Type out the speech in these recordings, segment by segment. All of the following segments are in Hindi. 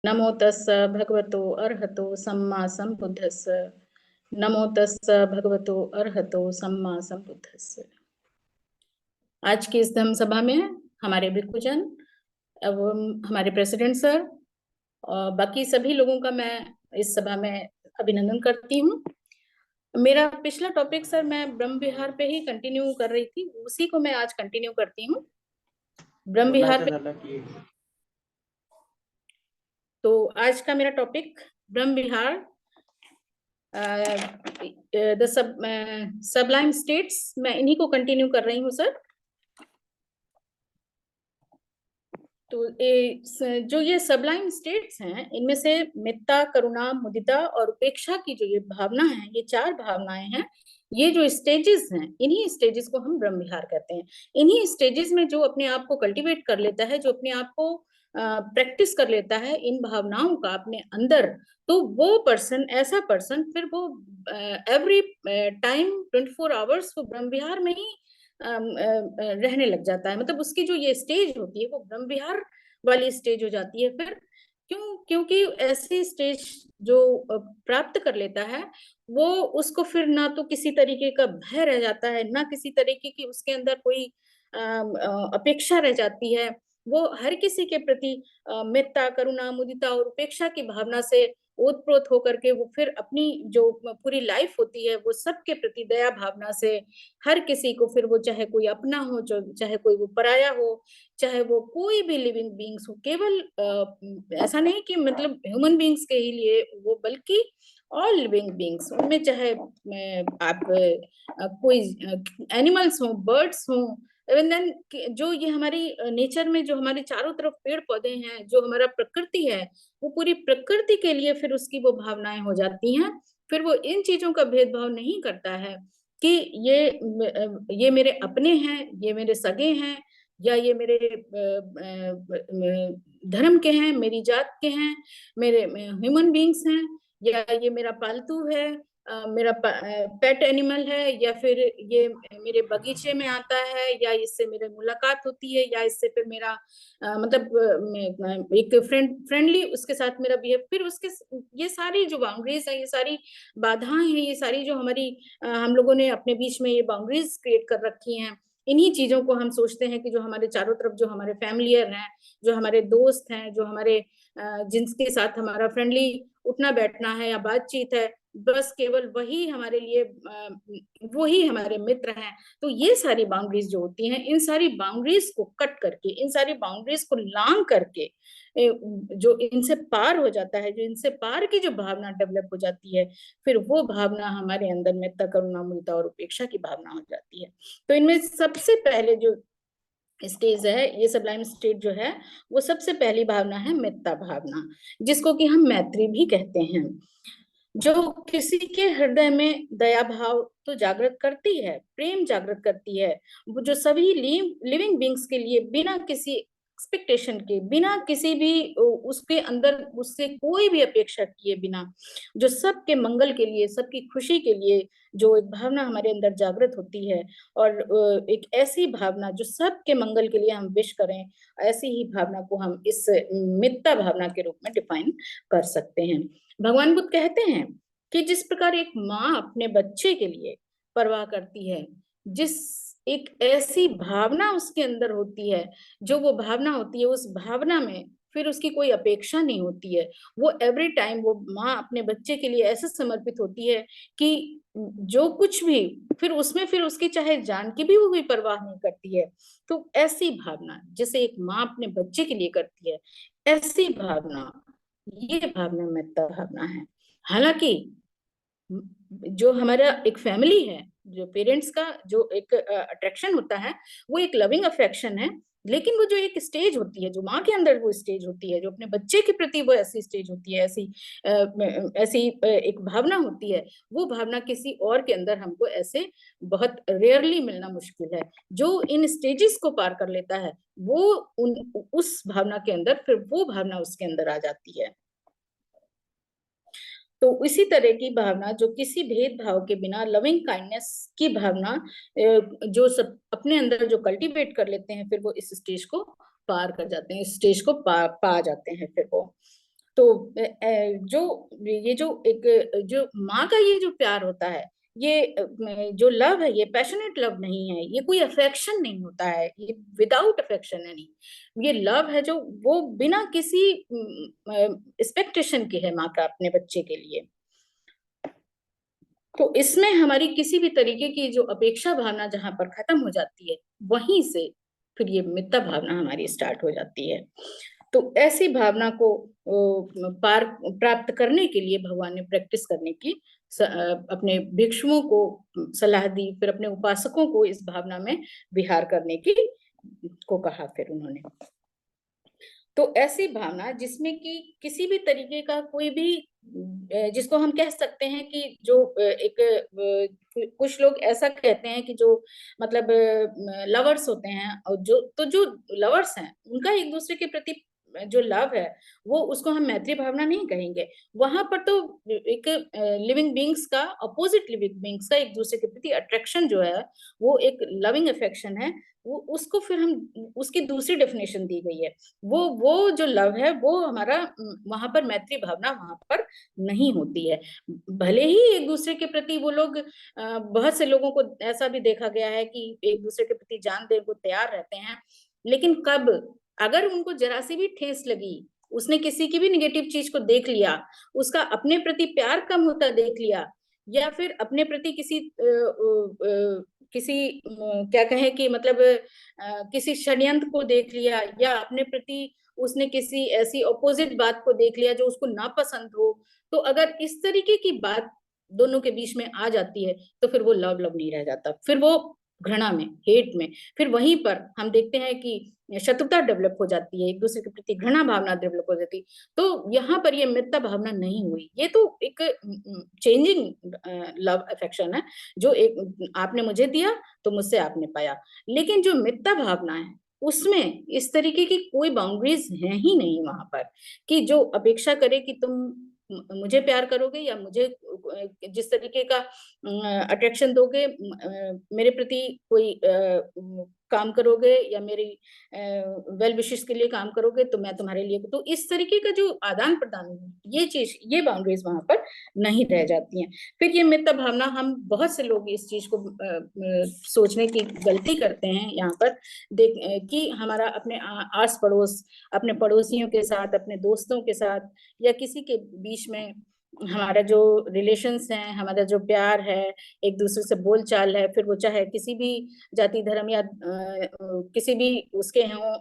नमो तस्स भगवतो अरहतो सम्मा संबुद्धस्स। नमो तस्स भगवतो अरहतो सम्मा संबुद्धस्स। आज की इस धम्म सभा में हमारे भिक्षुजन एवं हमारे प्रेसिडेंट सर और बाकी सभी लोगों का मैं इस सभा में अभिनंदन करती हूँ। मेरा पिछला टॉपिक सर मैं ब्रह्म विहार पे ही कंटिन्यू कर रही थी, उसी को मैं आज कंटिन्यू करती हूँ। ब्रह्म विहार पे तो आज का मेरा topic Brahma Vihar the Sublime states, मैं इन्हीं को कंटिन्यू कर रही हूँ सर। तो जो ये सबलाइम स्टेट्स हैं, इनमें से मेत्ता, करुणा, मुदिता और उपेक्षा की जो ये भावना है, ये चार भावनाएं हैं। ये जो स्टेजेस हैं, इन्हीं स्टेजेस को हम ब्रह्म विहार कहते हैं। इन्हीं स्टेजेस में जो अपने आप को कल्टीवेट कर लेता है, जो अपने आप को प्रैक्टिस कर लेता है इन भावनाओं का अपने अंदर, तो वो पर्सन, ऐसा पर्सन फिर वो एवरी टाइम 24 आवर्स वो ब्रह्म विहार में ही रहने लग जाता है। मतलब उसकी जो ये स्टेज होती है वो ब्रह्म विहार वाली स्टेज हो जाती है। फिर क्योंकि ऐसी स्टेज जो प्राप्त कर लेता है, वो उसको फिर ना तो किसी तरीके का भय रह जाता है, ना किसी तरीके की उसके अंदर कोई अपेक्षा रह जाती है। वो हर किसी के प्रति मेत्ता, करुणा, मुदिता और उपेक्षा की भावना से ओतप्रोत होकर के वो फिर अपनी जो पूरी लाइफ होती है वो सबके प्रति दया भावना से हर किसी को, फिर वो चाहे कोई अपना हो, जो चाहे कोई वो पराया हो, चाहे वो कोई भी लिविंग बींग्स हो, केवल ऐसा नहीं कि मतलब ह्यूमन बींग्स के ही लिए वो, बल्कि ऑल लिविंग बींग्स, उनमें चाहे आप कोई एनिमल्स हो, बर्ड्स हो, इवन देन जो ये हमारी नेचर में जो हमारे चारों तरफ पेड़ पौधे हैं, जो हमारा प्रकृति है, वो पूरी प्रकृति के लिए फिर उसकी वो भावनाएं हो जाती हैं। फिर वो इन चीजों का भेदभाव नहीं करता है कि ये मेरे अपने हैं, ये मेरे सगे हैं, या ये मेरे धर्म के हैं, मेरी जात के हैं, मेरे ह्यूमन बींग्स हैं, या ये मेरा पालतू है, मेरा पेट एनिमल है, या फिर ये मेरे बगीचे में आता है, या इससे मेरे मुलाकात होती है, या इससे फिर मेरा मतलब एक फ्रेंडली उसके साथ मेरा बिहेव, फिर उसके ये सारी जो बाउंड्रीज है, ये सारी बाधाएं हैं, ये सारी जो हमारी हम लोगों ने अपने बीच में ये बाउंड्रीज क्रिएट कर रखी हैं, इन्हीं चीजों को हम सोचते हैं कि जो हमारे चारों तरफ जो हमारे फैमिलियर हैं, जो हमारे दोस्त हैं, जो हमारे जिनके साथ हमारा फ्रेंडली उठना बैठना है या बातचीत है, बस केवल वही हमारे लिए वही हमारे मित्र हैं। तो ये सारी बाउंड्रीज जो होती हैं, इन सारी बाउंड्रीज को कट करके, इन सारी बाउंड्रीज को लांग करके जो इनसे पार हो जाता है, जो इनसे पार की जो भावना डेवलप हो जाती है, फिर वो भावना हमारे अंदर मेत्ता, करुणा, मुदिता और उपेक्षा की भावना हो जाती है। तो इनमें सबसे पहले जो स्टेज है, ये सबलाइम स्टेट जो है, वो सबसे पहली भावना है मेत्ता भावना, जिसको कि हम मैत्री भी कहते हैं, जो किसी के हृदय में दया भाव तो जागृत करती है, प्रेम जागृत करती है, वो जो सभी लिविंग बींग्स के लिए बिना किसी एक्सपेक्टेशन के, बिना किसी भी उसके अंदर उससे कोई भी अपेक्षा किए बिना, जो सबके मंगल के लिए, सबकी खुशी के लिए जो एक भावना हमारे अंदर जागृत होती है, और एक ऐसी भावना जो सबके मंगल के लिए हम विश करें, ऐसी ही भावना को हम इस मित्ता भावना के रूप में डिफाइन कर सकते हैं। भगवान बुद्ध कहते हैं कि जिस प्रकार एक माँ अपने बच्चे के लिए परवाह करती है, जिस एक ऐसी भावना उसके अंदर होती है, जो वो भावना होती है, उस भावना में फिर उसकी कोई अपेक्षा नहीं होती है। वो एवरी टाइम वो माँ अपने बच्चे के लिए ऐसे समर्पित होती है कि जो कुछ भी, फिर उसमें फिर उसकी चाहे जान की भी वो कोई परवाह नहीं करती है। तो ऐसी भावना जैसे एक माँ अपने बच्चे के लिए करती है, ऐसी भावना, ये भावना मेत्ता भावना है। हालांकि जो हमारा एक फैमिली है, जो पेरेंट्स का जो एक अट्रैक्शन होता है, वो एक लविंग अफेक्शन है, लेकिन वो जो एक स्टेज होती है, जो माँ के अंदर वो स्टेज होती है, जो अपने बच्चे के प्रति वो ऐसी स्टेज होती है, ऐसी एक भावना होती है, वो भावना किसी और के अंदर हमको ऐसे बहुत रेयरली मिलना मुश्किल है। जो इन स्टेजेस को पार कर लेता है, वो उस भावना के अंदर, फिर वो भावना उसके अंदर आ जाती है। तो इसी तरह की भावना जो किसी भेदभाव के बिना लविंग काइंडनेस की भावना जो सब अपने अंदर जो कल्टीवेट कर लेते हैं, फिर वो इस स्टेज को पार कर जाते हैं, इस स्टेज को पा जाते हैं फिर वो। तो जो ये जो एक जो माँ का ये जो प्यार होता है, ये जो लव है, ये पैशनेट लव नहीं है, ये कोई अफेक्शन नहीं होता है, ये विदाउट अफेक्शन है नहीं, ये लव है जो वो बिना किसी एक्सपेक्टेशन के है माँ का अपने बच्चे के लिए। तो इसमें हमारी किसी भी तरीके की जो अपेक्षा भावना जहां पर खत्म हो जाती है, वहीं से फिर ये मित्रता भावना हमारी स्टार्ट हो जाती है। तो ऐसी भावना को पार प्राप्त करने के लिए भगवान ने प्रैक्टिस करने की अपने भिक्षुओं को सलाह दी, फिर अपने उपासकों को इस भावना में विहार करने की को कहा फिर उन्होंने। तो ऐसी भावना जिसमें कि किसी भी तरीके का कोई भी जिसको हम कह सकते हैं कि जो एक कुछ लोग ऐसा कहते हैं कि जो मतलब लवर्स होते हैं, और जो लवर्स हैं उनका एक दूसरे के प्रति जो लव है, वो उसको हम मैत्री भावना नहीं कहेंगे। वहां पर तो एक लिविंग बींग्स का, अपोजिट लिविंग बींग्स का एक दूसरे के प्रति अट्रैक्शन जो है, वो एक लविंग अफेक्शन है। वो उसको फिर हम उसकी दूसरी डेफिनेशन दी गई है। वो जो लव है वो हमारा वहां पर मैत्री भावना वहां पर नहीं होती है। भले ही एक दूसरे के प्रति वो लोग बहुत से लोगों को ऐसा भी देखा गया है कि एक दूसरे के प्रति जान देने को तैयार रहते हैं, लेकिन कब अगर उनको जरा सी भी ठेस लगी, उसने किसी की भी निगेटिव चीज को देख लिया, उसका अपने प्रति प्यार कम होता देख लिया, या फिर अपने प्रति किसी क्या कहें कि मतलब किसी षड्यंत्र को देख लिया, या अपने प्रति उसने किसी ऐसी अपोजिट बात को देख लिया जो उसको नापसंद हो, तो अगर इस तरीके की बात दोनों के बीच में आ जाती है, तो फिर वो लव लव नहीं रह जाता, फिर वो घृणा में, हेट में, फिर वहीं पर हम देखते हैं कि शत्रुता डेवलप हो जाती है, एक दूसरे के प्रति घृणा भावना डेवलप हो जाती है। तो यहाँ पर ये मित्रता भावना नहीं हुई, ये तो एक चेंजिंग लव अफेक्शन है, जो एक आपने मुझे दिया तो मुझसे आपने पाया। लेकिन जो मित्रता भावना है, उसमें इस तरीके की कोई बाउंड्रीज है ही नहीं वहां पर, कि जो अपेक्षा करे कि तुम मुझे प्यार करोगे या मुझे जिस तरीके का अट्रैक्शन दोगे, मेरे प्रति कोई काम करोगे या मेरी वेल विशेस के लिए काम करोगे, तो मैं तुम्हारे लिए, तो इस तरीके का जो आदान प्रदान, ये चीज, ये बाउंड्रीज वहां पर नहीं रह जाती हैं। फिर ये मित्रता भावना, हम बहुत से लोग इस चीज को सोचने की गलती करते हैं यहाँ पर देख कि हमारा अपने आस पड़ोस, अपने पड़ोसियों के साथ, अपने दोस्तों के साथ, या किसी के बीच में हमारा जो रिलेशंस हैं, हमारा जो प्यार है, एक दूसरे से बोल चाल है, फिर वो चाहे किसी भी जाति धर्म या किसी भी उसके हों,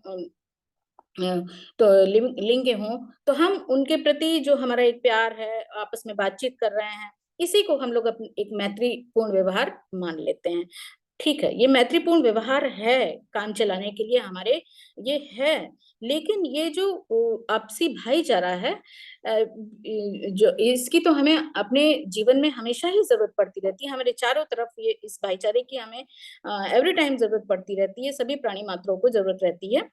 तो लिंग के हों, तो हम उनके प्रति जो हमारा एक प्यार है, आपस में बातचीत कर रहे हैं, इसी को हम लोग अपने एक मैत्रीपूर्ण व्यवहार मान लेते हैं। ठीक है, ये मैत्रीपूर्ण व्यवहार है काम चलाने के लिए हमारे, ये है। लेकिन ये जो आपसी भाईचारा है, जो इसकी तो हमें अपने जीवन में हमेशा ही जरूरत पड़ती रहती है, हमारे चारों तरफ ये इस भाईचारे की हमें एवरी टाइम जरूरत पड़ती रहती है, सभी प्राणी मात्रों को जरूरत रहती है।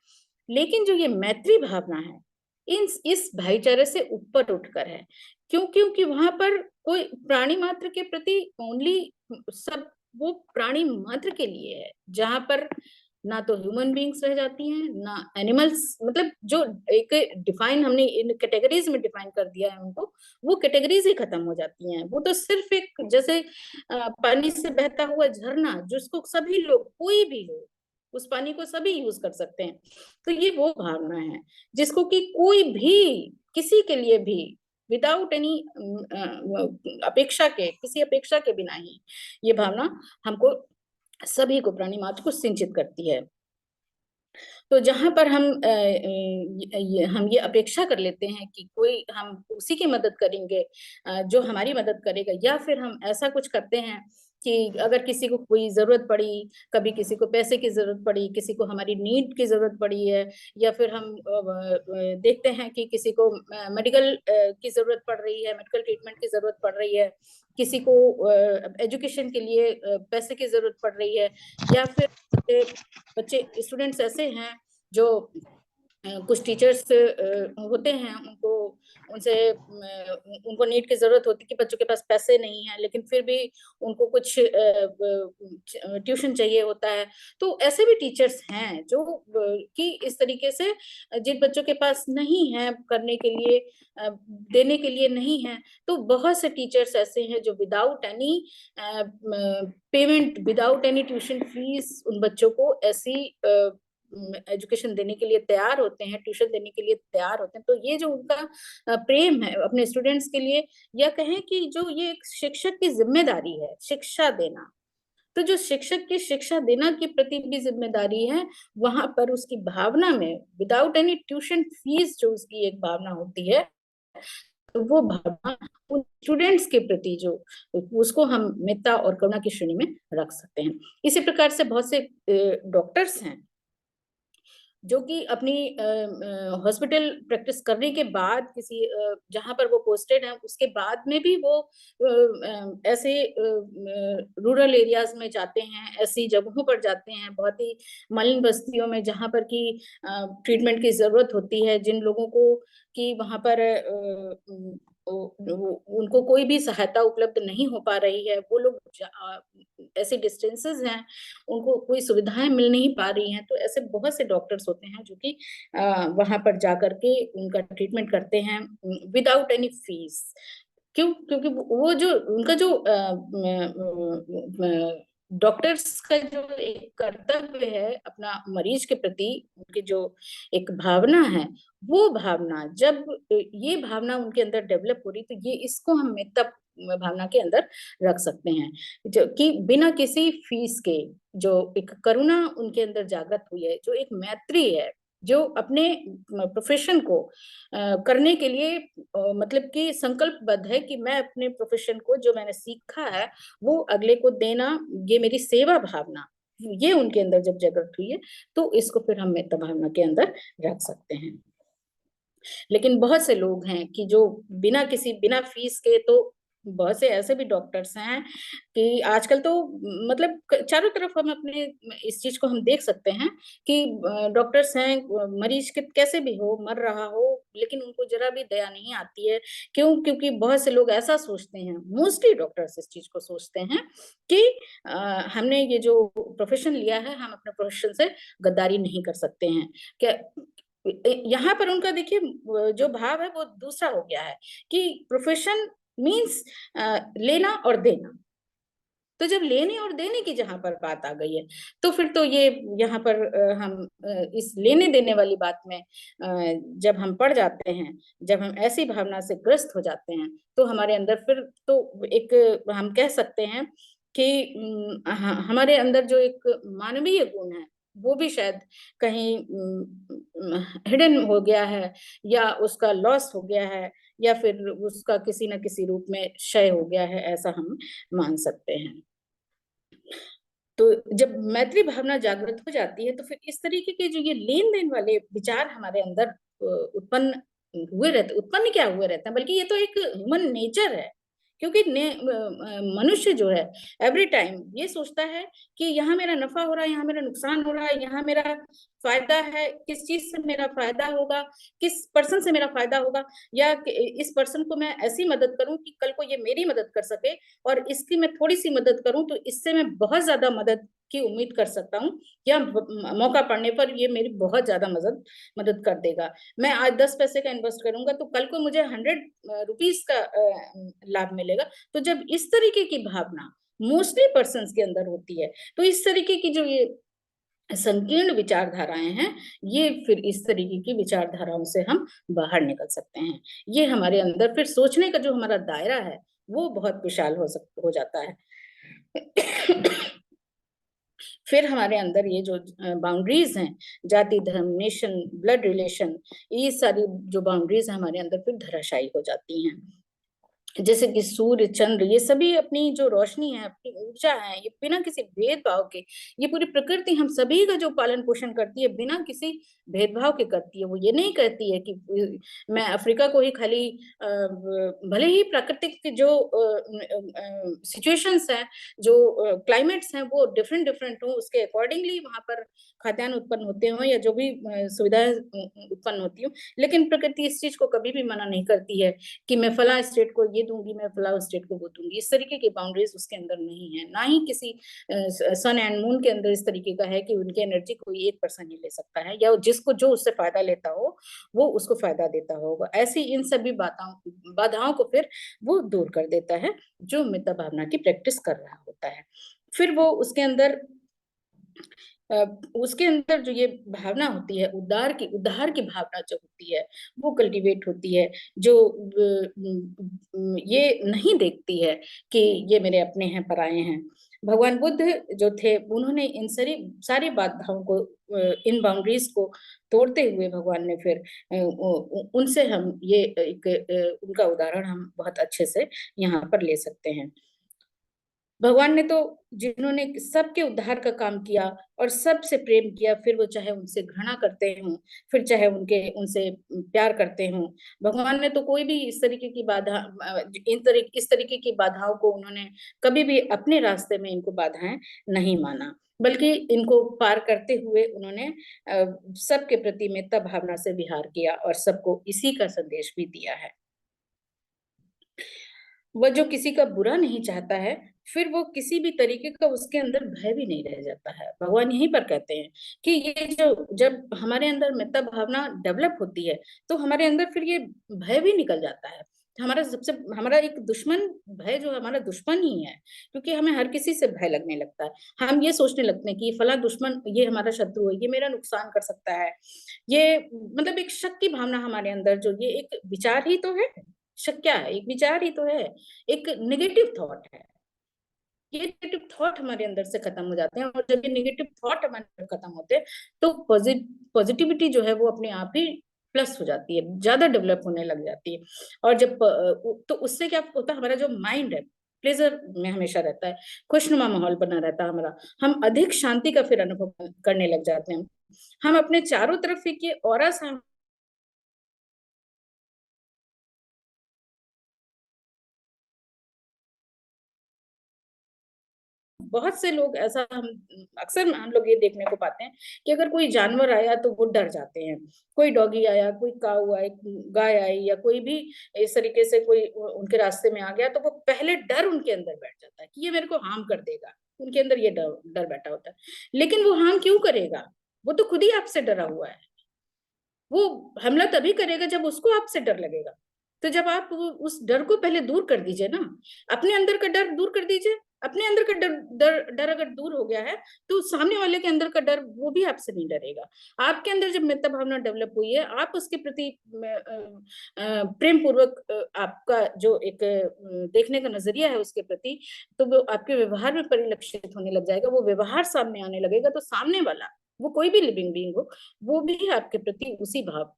लेकिन जो ये मैत्री भावना है, इस भाईचारे से ऊपर उठकर है। क्यों? क्योंकि वहां पर कोई प्राणी मात्र के प्रति ओनली, सब वो प्राणी मात्र के लिए है, जहां पर ना तो ह्यूमन बींग्स रह जाती हैं, ना एनिमल्स, मतलब जो एक डिफाइन हमने इन कैटेगरीज में डिफाइन कर दिया है उनको, वो कैटेगरीज ही खत्म हो जाती हैं। वो तो सिर्फ एक जैसे पानी से बहता हुआ झरना, जिसको सभी लोग, कोई भी हो, उस पानी को सभी यूज कर सकते हैं। तो ये वो भावना है जिसको कि कोई भी किसी के लिए भी विदाउट एनी अपेक्षा के, किसी अपेक्षा के बिना ही ये भावना हमको, सभी को, प्राणी मात्र को सिंचित करती है। तो जहां पर हम ये अपेक्षा कर लेते हैं कि कोई, हम उसी की मदद करेंगे जो हमारी मदद करेगा, या फिर हम ऐसा कुछ करते हैं कि अगर किसी को कोई जरूरत पड़ी, कभी किसी को पैसे की जरूरत पड़ी, किसी को हमारी नीड की जरूरत पड़ी है, या फिर हम देखते हैं कि किसी को मेडिकल की जरूरत पड़ रही है, मेडिकल ट्रीटमेंट की जरूरत पड़ रही है, किसी को एजुकेशन के लिए पैसे की जरूरत पड़ रही है, या फिर बच्चे स्टूडेंट्स ऐसे हैं जो कुछ टीचर्स होते हैं, उनको नीट की जरूरत होती है कि बच्चों के पास पैसे नहीं है, लेकिन फिर भी उनको कुछ ट्यूशन चाहिए होता है। तो ऐसे भी टीचर्स हैं जो कि इस तरीके से जिन बच्चों के पास नहीं है करने के लिए, देने के लिए नहीं है, तो बहुत से टीचर्स ऐसे हैं जो without any payment, without any tuition fees उन बच्चों को ऐसी एजुकेशन देने के लिए तैयार होते हैं, ट्यूशन देने के लिए तैयार होते हैं। तो ये जो उनका प्रेम है अपने स्टूडेंट्स के लिए, या कहें कि जो ये एक शिक्षक की जिम्मेदारी है शिक्षा देना, तो जो शिक्षक की शिक्षा देना के प्रति भी जिम्मेदारी है, वहां पर उसकी भावना में विदाउट एनी ट्यूशन फीस जो उसकी एक भावना होती है, तो वो भावना उन स्टूडेंट्स के प्रति जो, उसको हम मित्रता और करुणा की श्रेणी में रख सकते हैं। इसी प्रकार से बहुत से डॉक्टर्स हैं जो कि अपनी हॉस्पिटल प्रैक्टिस करने के बाद किसी जहां पर वो पोस्टेड है उसके बाद में भी वो ऐसे रूरल एरियाज में जाते हैं, ऐसी जगहों पर जाते हैं, बहुत ही मलिन बस्तियों में जहां पर की ट्रीटमेंट की जरूरत होती है, जिन लोगों को कि वहां पर उनको कोई भी सहायता उपलब्ध नहीं हो पा रही है, वो लोग ऐसे डिस्टेंसेस हैं, उनको कोई सुविधाएं मिल नहीं पा रही हैं, तो ऐसे बहुत से डॉक्टर्स होते हैं जो कि वहां पर जाकर के उनका ट्रीटमेंट करते हैं विदाउट एनी फीस। क्यों? क्योंकि वो जो उनका जो डॉक्टर्स का जो एक कर्तव्य है अपना मरीज के प्रति, उनकी जो एक भावना है, वो भावना जब ये भावना उनके अंदर डेवलप हो रही, तो ये इसको हम तब भावना के अंदर रख सकते हैं, जो कि बिना किसी फीस के जो एक करुणा उनके अंदर जागृत हुई है, जो एक मैत्री है, जो अपने प्रोफेशन को करने के लिए मतलब कि संकल्पबद्ध है कि मैं अपने प्रोफेशन को जो मैंने सीखा है वो अगले को देना, ये मेरी सेवा भावना, ये उनके अंदर जब जागृत हुई है, तो इसको फिर हम मित्र भावना के अंदर रख सकते हैं। लेकिन बहुत से लोग हैं कि जो बिना फीस के, तो बहुत से ऐसे भी डॉक्टर्स हैं कि आजकल तो मतलब चारों तरफ हम अपने इस चीज को हम देख सकते हैं कि डॉक्टर्स हैं, मरीज के कैसे भी हो, मर रहा हो, लेकिन उनको जरा भी दया नहीं आती है। क्यों? क्योंकि बहुत से लोग ऐसा सोचते हैं, मोस्टली डॉक्टर्स इस चीज को सोचते हैं कि हमने ये जो प्रोफेशन लिया है, हम अपने प्रोफेशन से गद्दारी नहीं कर सकते हैं। क्या यहाँ पर उनका देखिए जो भाव है वो दूसरा हो गया है कि प्रोफेशन मीन्स लेना और देना। तो जब लेने और देने की जहां पर बात आ गई है, तो फिर तो ये यहाँ पर हम इस लेने देने वाली बात में जब हम पड़ जाते हैं, जब हम ऐसी भावना से ग्रस्त हो जाते हैं, तो हमारे अंदर फिर तो एक हम कह सकते हैं कि हमारे अंदर जो एक मानवीय गुण है वो भी शायद कहीं हिडन हो गया है, या उसका लॉस हो गया है, या फिर उसका किसी न किसी रूप में क्षय हो गया है, ऐसा हम मान सकते हैं। तो जब मैत्री भावना जागृत हो जाती है, तो फिर इस तरीके के जो ये लेन देन वाले विचार हमारे अंदर उत्पन्न क्या हुए रहते हैं, बल्कि ये तो एक ह्यूमन नेचर है। क्योंकि मनुष्य जो है एवरी टाइम ये सोचता है कि यहाँ मेरा नफा हो रहा है, यहाँ मेरा नुकसान हो रहा है, यहाँ मेरा फायदा है, किस चीज से मेरा फायदा होगा, किस पर्सन से मेरा फायदा होगा, या इस पर्सन को मैं ऐसी मदद करूं कि कल को ये मेरी मदद कर सके, और इसकी मैं थोड़ी सी मदद करूं तो इससे मैं बहुत ज्यादा मदद की उम्मीद कर सकता हूँ, या मौका पड़ने पर ये मेरी बहुत ज्यादा मदद कर देगा। मैं आज 10 पैसे का इन्वेस्ट करूंगा तो कल को मुझे 100 रुपीज का लाभ मिलेगा। तो जब इस तरीके की भावना मोस्टली पर्सन्स के अंदर होती है, तो इस तरीके की जो ये संकीर्ण विचारधाराएं हैं, ये फिर इस तरीके की विचारधाराओं से हम बाहर निकल सकते हैं। ये हमारे अंदर फिर सोचने का जो हमारा दायरा है वो बहुत विशाल हो जाता है। फिर हमारे अंदर ये जो बाउंड्रीज हैं, जाति, धर्म, नेशन, ब्लड रिलेशन, ये सारी जो बाउंड्रीज हमारे अंदर फिर धराशायी हो जाती हैं। जैसे कि सूर्य चंद्र ये सभी अपनी जो रोशनी है, अपनी ऊर्जा है, ये बिना किसी भेदभाव के, ये पूरी प्रकृति हम सभी का जो पालन पोषण करती है बिना किसी भेदभाव के करती है। वो ये नहीं करती है कि मैं अफ्रीका को ही खाली भले ही प्राकृतिक के जो सिचुएशंस हैं, जो क्लाइमेट्स हैं वो डिफरेंट डिफरेंट हो, उसके अकॉर्डिंगली वहां पर खाद्यान्न उत्पन्न होते हो या जो भी सुविधाएं उत्पन्न होती हो, लेकिन प्रकृति इस चीज को कभी भी मना नहीं करती है कि मैं फला स्टेट को ये दूंगी, मैं फला स्टेट को वो दूंगी। इस तरीके की बाउंड्रीज उसके अंदर नहीं है, ना ही किसी सन एंड मून के अंदर इस तरीके का है कि उनकी एनर्जी कोई एक पर्सन ही ले सकता है, या जिसको जो उससे फायदा लेता हो वो उसको फायदा देता होगा। ऐसी इन सभी बाधाओं को फिर वो दूर कर देता है जो मितव्ययिता भावना की प्रैक्टिस कर रहा होता है। फिर वो उसके अंदर जो ये भावना होती है, उद्धार की भावना जो होती है वो कल्टीवेट होती है, जो ये नहीं देखती है कि ये मेरे अपने हैं, पराये हैं। भगवान बुद्ध जो थे उन्होंने इन सारी बाधाओं को, इन बाउंड्रीज को तोड़ते हुए भगवान ने फिर उनसे हम ये उनका उदाहरण हम बहुत अच्छे से यहाँ पर ले सकते हैं। भगवान ने तो, जिन्होंने सबके उद्धार का काम किया और सबसे प्रेम किया, फिर वो चाहे उनसे घृणा करते हों, फिर चाहे उनसे प्यार करते हों, भगवान ने तो कोई भी इस तरीके की इस तरीके की बाधाओं को उन्होंने कभी भी अपने रास्ते में इनको बाधाएं नहीं माना, बल्कि इनको पार करते हुए उन्होंने सबके प्रति मित्रता भावना से विहार किया और सबको इसी का संदेश भी दिया है। वह जो किसी का बुरा नहीं चाहता है, फिर वो किसी भी तरीके का उसके अंदर भय भी नहीं रह जाता है। भगवान यहीं पर कहते हैं कि ये जो जब हमारे अंदर मित्रता भावना डेवलप होती है तो हमारे अंदर फिर ये भय भी निकल जाता है। हमारा एक दुश्मन, भय जो हमारा दुश्मन ही है, क्योंकि हमें हर किसी से भय लगने लगता है। हम ये सोचने लगते हैं कि फला दुश्मन, ये हमारा शत्रु है, ये मेरा नुकसान कर सकता है। ये मतलब एक शक की भावना हमारे अंदर, जो ये एक विचार ही तो है, शक क्या है, एक विचार ही तो है, एक नेगेटिव थॉट है। ये नेगेटिव थॉट हमारे अंदर से खत्म हो जाते हैं, और जब ये नेगेटिव थॉट हमारे अंदर खत्म होते हैं तो पॉजिटिविटी जो है वो अपने आप ही प्लस हो जाती है, ज्यादा डेवलप होने लग जाती है। और जब तो उससे क्या होता है, हमारा जो माइंड है प्लेजर में हमेशा रहता है, खुशनुमा माहौल बना रहता है हमारा, हम अधिक शांति का फिर अनुभव करने लग जाते हैं। हम अपने चारों तरफ एक ये ऑरा सा, बहुत से लोग ऐसा, हम अक्सर हम लोग ये देखने को पाते हैं कि अगर कोई जानवर आया तो वो डर जाते हैं। कोई डॉगी आया, कोई काऊ आई, गाय आई, या कोई भी इस तरीके से कोई उनके रास्ते में आ गया, तो वो पहले डर उनके अंदर बैठ जाता है कि ये मेरे को हार्म कर देगा। उनके अंदर ये डर डर बैठा होता है। लेकिन वो हार्म क्यों करेगा? वो तो खुद ही आपसे डरा हुआ है। वो हमला तभी करेगा जब उसको आपसे डर लगेगा। तो जब आप उस डर को पहले दूर कर दीजिए ना, अपने अंदर का डर दूर कर दीजिए। अपने अंदर का डर अगर दूर हो गया है तो सामने वाले के अंदर का डर, वो भी आपसे नहीं डरेगा। आपके अंदर जब मित्रता भावना डेवलप हुई है, आप उसके प्रति प्रेम पूर्वक, आपका जो एक देखने का नजरिया है उसके प्रति, तो वो आपके व्यवहार में परिलक्षित होने लग जाएगा। वो व्यवहार सामने आने लगेगा, तो सामने वाला, वो कोई भी लिविंग बीइंग हो, वो भी आपके प्रति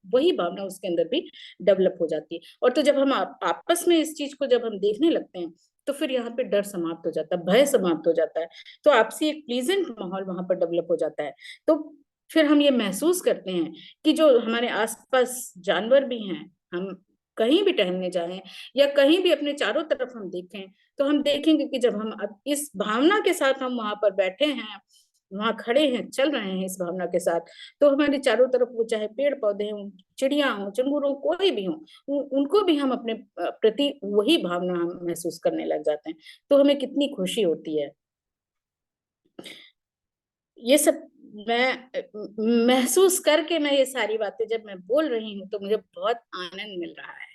वही भावना उसके अंदर भी डेवलप हो जाती है। और तो जब हम आपस में इस चीज को जब हम देखने लगते हैं, तो फिर यहाँ पे डर समाप्त हो जाता है, भय समाप्त हो जाता है, तो आपसी एक प्लीजेंट माहौल वहां पर डेवलप हो जाता है। तो फिर हम ये महसूस करते हैं कि जो हमारे आसपास जानवर भी हैं, हम कहीं भी टहलने जाएं या कहीं भी अपने चारों तरफ हम देखें, तो हम देखेंगे कि जब हम इस भावना के साथ हम वहां पर बैठे हैं, वहां खड़े हैं, चल रहे हैं इस भावना के साथ, तो हमारे चारों तरफ, वो चाहे पेड़ पौधे हों, चिड़िया हों, चंगुर हों, कोई भी हो, उनको भी हम अपने प्रति वही भावना हम महसूस करने लग जाते हैं। तो हमें कितनी खुशी होती है। ये सब महसूस करके, मैं ये सारी बातें जब मैं बोल रही हूँ तो मुझे बहुत आनंद मिल रहा है।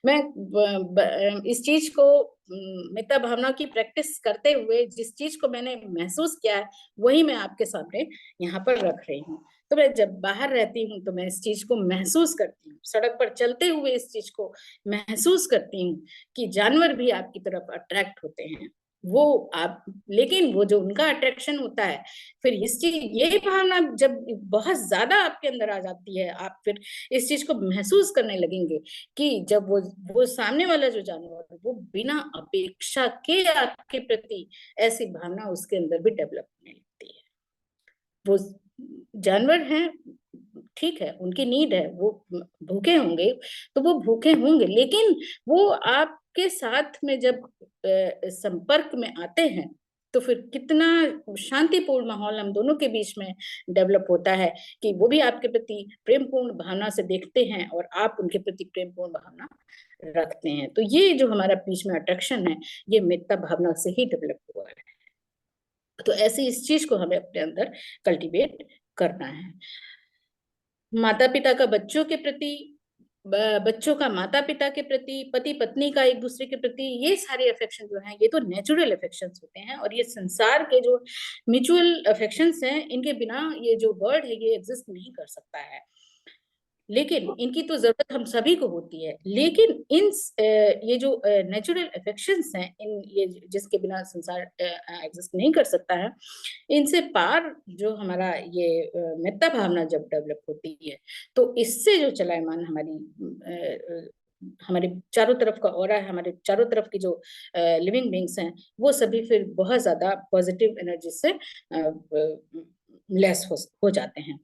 मैं इस चीज को, मित्रता भावना की प्रैक्टिस करते हुए जिस चीज को मैंने महसूस किया है, वही मैं आपके सामने यहाँ पर रख रही हूँ। तो मैं जब बाहर रहती हूँ तो मैं इस चीज को महसूस करती हूँ, सड़क पर चलते हुए इस चीज को महसूस करती हूँ कि जानवर भी आपकी तरफ अट्रैक्ट होते हैं। वो आप, लेकिन वो जो उनका अट्रैक्शन होता है, फिर इस चीज, ये भावना जब बहुत ज्यादा आपके अंदर आ जाती है, आप फिर इस चीज को महसूस करने लगेंगे कि जब वो सामने वाला जो जानवर है, वो बिना अपेक्षा के आपके प्रति ऐसी भावना उसके अंदर भी डेवलप होने लगती है। वो जानवर हैं, ठीक है, उनकी नीड है, वो भूखे होंगे तो वो भूखे होंगे, लेकिन वो आपके साथ में जब संपर्क में आते हैं तो फिर कितना शांतिपूर्ण माहौल हम दोनों के बीच में डेवलप होता है कि वो भी आपके प्रति प्रेमपूर्ण भावना से देखते हैं और आप उनके प्रति प्रेमपूर्ण भावना रखते हैं। तो ये जो हमारा बीच में अट्रैक्शन है, ये मित्रता भावना से ही डेवलप हुआ है। तो ऐसे इस चीज को हमें अपने अंदर कल्टीवेट करना है। माता पिता का बच्चों के प्रति, बच्चों का माता पिता के प्रति, पति पत्नी का एक दूसरे के प्रति, ये सारे अफेक्शन जो हैं, ये तो नेचुरल अफेक्शंस होते हैं, और ये संसार के जो म्यूचुअल अफेक्शंस हैं, इनके बिना ये जो वर्ड है ये एग्जिस्ट नहीं कर सकता है। लेकिन इनकी तो जरूरत हम सभी को होती है, लेकिन ये जो नेचुरल अफेक्शंस हैं, इन ये जिसके बिना संसार एग्जिस्ट नहीं कर सकता है, इनसे पार जो हमारा ये मित्रता भावना जब डेवलप होती है, तो इससे जो चलायमान हमारे चारों तरफ का ऑरा है, हमारे चारों तरफ की जो लिविंग बींग्स हैं, वो सभी फिर बहुत ज्यादा पॉजिटिव एनर्जी से लेस हो जाते हैं।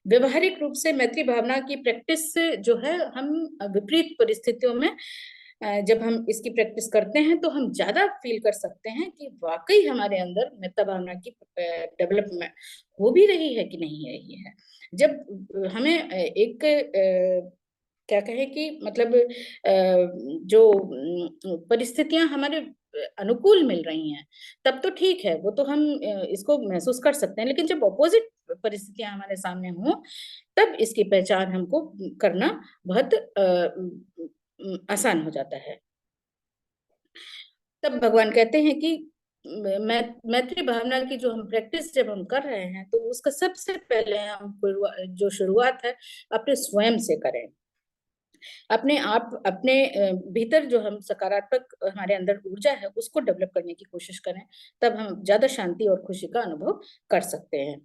व्यवहारिक रूप से मैत्री भावना की प्रैक्टिस जो है, हम विपरीत परिस्थितियों में जब हम इसकी प्रैक्टिस करते हैं तो हम ज्यादा फील कर सकते हैं कि वाकई हमारे अंदर मित्रता भावना की डेवलपमेंट हो भी रही है कि नहीं है। ये है जब हमें एक क्या कहें कि मतलब जो परिस्थितियां हमारे अनुकूल मिल रही हैं, तब तो ठीक है, वो तो हम इसको महसूस कर सकते हैं। लेकिन जब ऑपोजिट परिस्थितियां हमारे सामने हों, तब इसकी पहचान हमको करना बहुत आसान हो जाता है। तब भगवान कहते हैं कि मैत्री भावना की जो हम प्रैक्टिस जब हम कर रहे हैं, तो उसका सबसे पहले हम जो शुरुआत है अपने स्वयं से करें। अपने आप, अपने भीतर जो हम सकारात्मक हमारे अंदर ऊर्जा है उसको डेवलप करने की कोशिश करें, तब हम ज्यादा शांति और खुशी का अनुभव कर सकते हैं।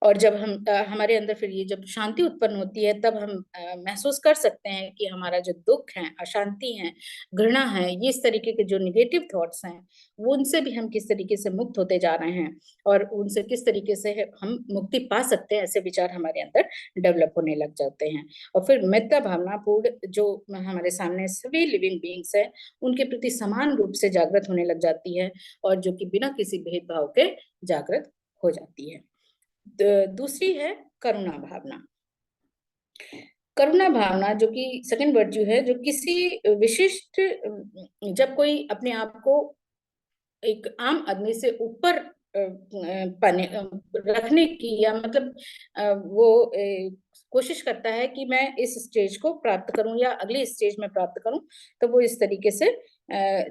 और जब हम हमारे अंदर फिर ये जब शांति उत्पन्न होती है, तब हम महसूस कर सकते हैं कि हमारा जो दुख है, अशांति है, घृणा है, ये इस तरीके के जो निगेटिव थॉट्स हैं, वो उनसे भी हम किस तरीके से मुक्त होते जा रहे हैं, और उनसे किस तरीके से हम मुक्ति पा सकते हैं, ऐसे विचार हमारे अंदर डेवलप होने लग जाते हैं। और फिर मित्रता भावना पूर्ण जो हमारे सामने सभी लिविंग बींग्स है, उनके प्रति समान रूप से जागृत होने लग जाती है, और जो कि बिना किसी भेदभाव के जागृत हो जाती है। दूसरी है करुणा भावना। करुणा भावना जो कि सेकंड वर्च्यू है, जो किसी विशिष्ट, जब कोई अपने आप को एक आम आदमी से ऊपर पाने रखने की, या मतलब वो कोशिश करता है कि मैं इस स्टेज को प्राप्त करूं या अगली स्टेज में प्राप्त करूं, तो वो इस तरीके से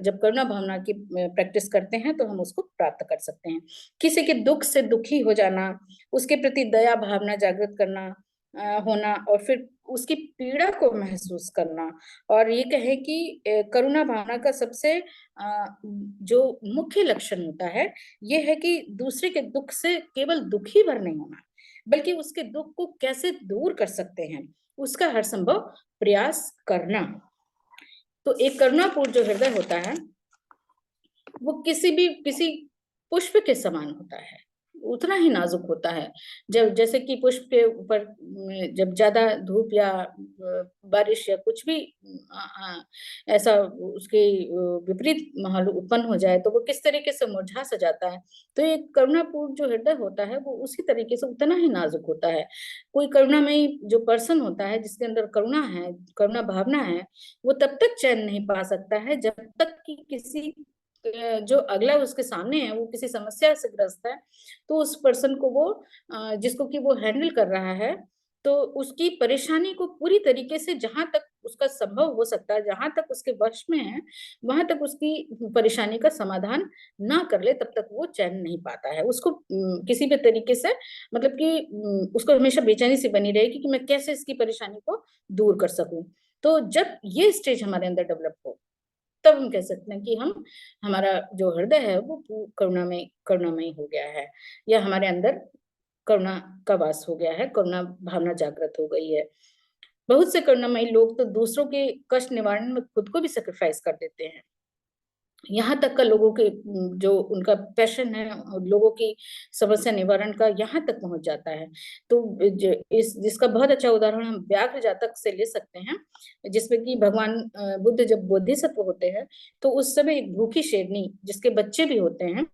जब करुणा भावना की प्रैक्टिस करते हैं तो हम उसको प्राप्त कर सकते हैं। किसी के दुख से दुखी हो जाना, उसके प्रति दया भावना जागृत करना, होना, और फिर उसकी पीड़ा को महसूस करना। और ये कहे कि करुणा भावना का सबसे जो मुख्य लक्षण होता है, ये है कि दूसरे के दुख से केवल दुखी भर नहीं होना, बल्कि उसके दुख को कैसे दूर कर सकते हैं, उसका हर संभव प्रयास करना। तो एक करुणापूर्ण जो हृदय होता है, वो किसी पुष्प के समान होता है, उतना ही नाजुक होता है। जब जैसे कि पुष्प के ऊपर जब ज्यादा धूप या बारिश या कुछ भी ऐसा उसके विपरीत माहौल उत्पन्न हो जाए, तो वो किस तरीके से मुरझा सा जाता है। तो एक करुणापूर्ण जो हृदय होता है, वो उसी तरीके से उतना ही नाजुक होता है। कोई करुणामयी जो पर्सन होता है, जिसके अंदर करुणा है, करुणा भावना है, वो तब तक चैन नहीं पा सकता है जब तक कि किसी जो अगला उसके सामने है वो किसी समस्या से ग्रस्त है, तो उस पर्सन को वो जिसको कि वो हैंडल कर रहा है, तो उसकी परेशानी को पूरी तरीके से जहां तक उसका संभव हो सकता है, जहां तक उसके वश में है, वहां तक उसकी परेशानी का समाधान ना कर ले, तब तक वो चैन नहीं पाता है। उसको किसी भी तरीके से, मतलब कि उसको हमेशा बेचैनी सी बनी रहेगी कि मैं कैसे इसकी परेशानी को दूर कर सकूं। तो जब ये स्टेज हमारे अंदर डेवलप हो, तब हम कह सकते हैं कि हम हमारा जो हृदय है वो करुणामय हो गया है, या हमारे अंदर करुणा का वास हो गया है, करुणा भावना जागृत हो गई है। बहुत से करुणामयी लोग तो दूसरों के कष्ट निवारण में खुद को भी सैक्रिफाइस कर देते हैं। यहाँ तक का लोगों के जो उनका पैशन है और लोगों की समस्या निवारण का यहाँ तक पहुंच जाता है। तो इस जिसका बहुत अच्छा उदाहरण हम व्याघ्र जातक से ले सकते हैं, जिसमें कि भगवान बुद्ध जब बोधिसत्व होते हैं, तो उस समय एक भूखी शेरनी जिसके बच्चे भी होते हैं,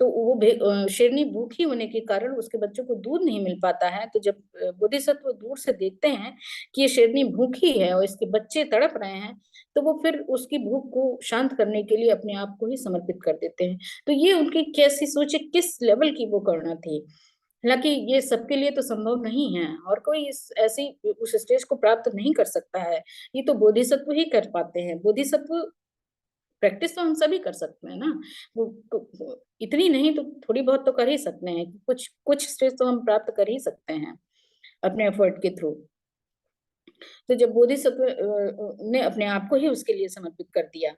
तो वो शेरनी भूखी होने के कारण उसके बच्चों को दूध नहीं मिल पाता है। तो जब बोधिसत्व दूर से देखते हैं कि ये शेरनी भूखी है और इसके बच्चे तड़प रहे हैं, तो वो फिर उसकी भूख को शांत करने के लिए अपने आप को ही समर्पित कर देते हैं। तो ये उनकी कैसी सोचे, किस लेवल की वो करुणा थी। हालांकि ये सबके लिए तो संभव नहीं है, और कोई इस ऐसी उस स्टेज को प्राप्त नहीं कर सकता है। ये तो बोधिसत्व ही कर पाते हैं। बोधिसत्व प्रैक्टिस तो हम सभी कर सकते हैं ना। इतनी नहीं तो थोड़ी बहुत तो कर ही सकते हैं, कुछ कुछ स्टेज तो हम प्राप्त कर ही सकते हैं अपने एफर्ट के थ्रू। तो जब बोधिसत्व ने अपने आप को ही उसके लिए समर्पित कर दिया।